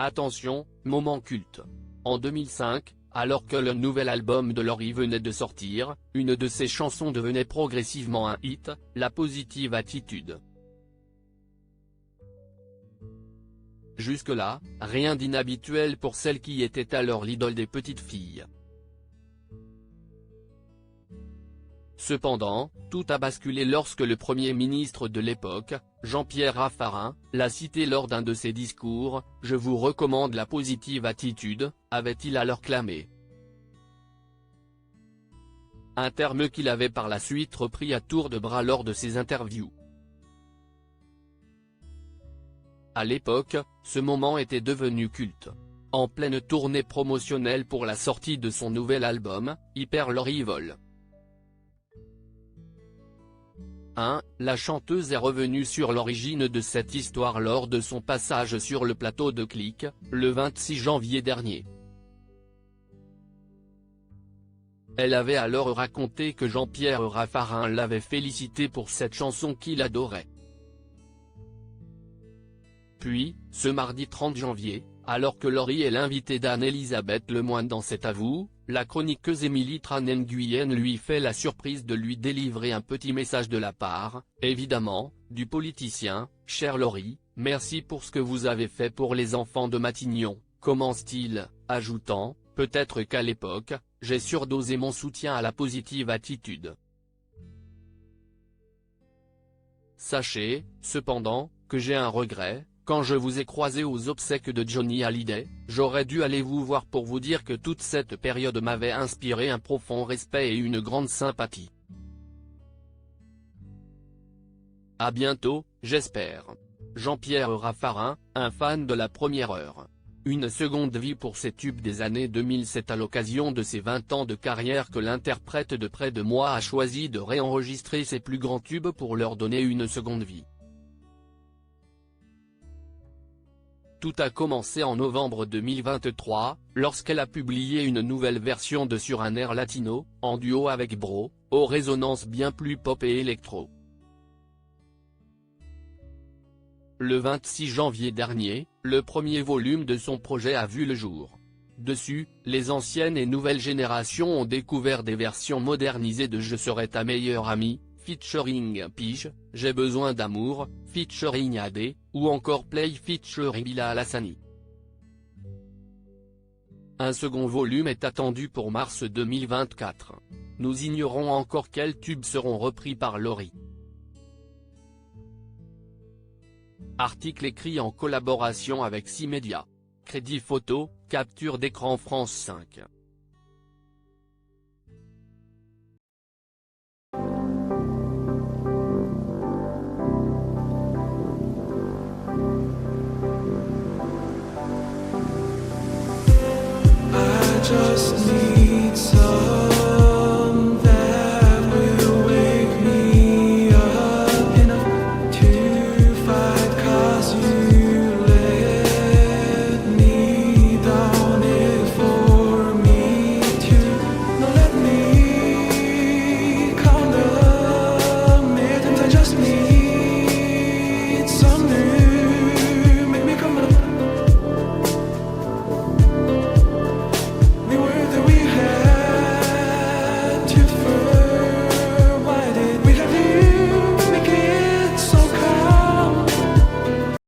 Attention, moment culte. En 2005, alors que le nouvel album de Laurie venait de sortir, une de ses chansons devenait progressivement un hit, La Positive Attitude. Jusque-là, rien d'inhabituel pour celle qui était alors l'idole des petites filles. Cependant, tout a basculé lorsque le Premier ministre de l'époque, Jean-Pierre Raffarin, l'a cité lors d'un de ses discours. « Je vous recommande la positive attitude », avait-il alors clamé. Un terme qu'il avait par la suite repris à tour de bras lors de ses interviews. À l'époque, ce moment était devenu culte. En pleine tournée promotionnelle pour la sortie de son nouvel album, Hyper Laurie Vol. La chanteuse est revenue sur l'origine de cette histoire lors de son passage sur le plateau de Click, le 26 janvier dernier. Elle avait alors raconté que Jean-Pierre Raffarin l'avait félicité pour cette chanson qu'il adorait. Puis, ce mardi 30 janvier, alors que Laurie est l'invitée d'Anne-Elisabeth Lemoine dans C'est à vous, la chroniqueuse Émilie Tran-Nguyen lui fait la surprise de lui délivrer un petit message de la part, évidemment, du politicien. « Chère Laurie, merci pour ce que vous avez fait pour les enfants de Matignon », commence-t-il, ajoutant, « peut-être qu'à l'époque, j'ai surdosé mon soutien à la positive attitude. Sachez, cependant, que j'ai un regret. Quand je vous ai croisé aux obsèques de Johnny Hallyday, j'aurais dû aller vous voir pour vous dire que toute cette période m'avait inspiré un profond respect et une grande sympathie. À bientôt, j'espère. Jean-Pierre Raffarin, un fan de la première heure. Une seconde vie pour ces tubes des années 2000. C'est à l'occasion de ses 20 ans de carrière que l'interprète de Près de moi a choisi de réenregistrer ses plus grands tubes pour leur donner une seconde vie. Tout a commencé en novembre 2023, lorsqu'elle a publié une nouvelle version de Sur un air latino, en duo avec Bro, aux résonances bien plus pop et électro. Le 26 janvier dernier, le premier volume de son projet a vu le jour. Dessus, les anciennes et nouvelles générations ont découvert des versions modernisées de Je serai ta meilleure amie, featuring Pige, J'ai besoin d'amour, featuring AD, ou encore Play featuring Bilal Hassani. Un second volume est attendu pour mars 2024. Nous ignorons encore quels tubes seront repris par Laurie. Article écrit en collaboration avec 6 médias. Crédit photo, capture d'écran France 5.